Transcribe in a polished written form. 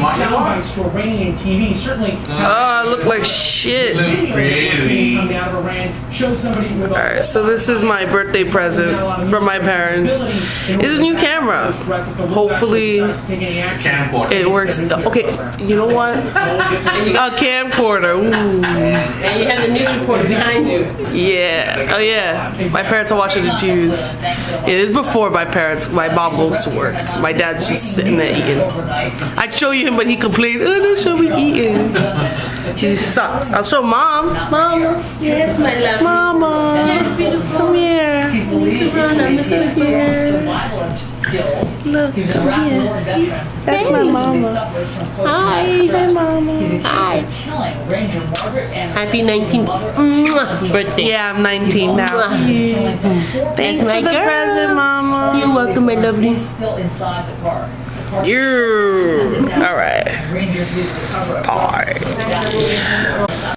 sound bites to a rain and TV. Certainly. Oh, I look like shit. Crazy. Alright, so this is my birthday present from my parents. It's a new camera. Hopefully it works. Okay, you know what? A camcorder. Ooh. And you have the news reporter behind you. Yeah. Oh yeah. My parents are watching the Jews. It is before my parents. My mom goes to work. My dad's just sitting there eating. I'd show you him, but he complained. Oh, don't show me eating. He sucks. I'll show mom. Mama. Yes, my love. Mama. Yes, beautiful. Come here. Look, come here. That's my mama. Hi. Hi, mama. Hi. Happy 19th birthday. Yeah, I'm 19 now. Thanks That's my for the girl. present, mama. You're welcome, my lovely. You. All right. Pie.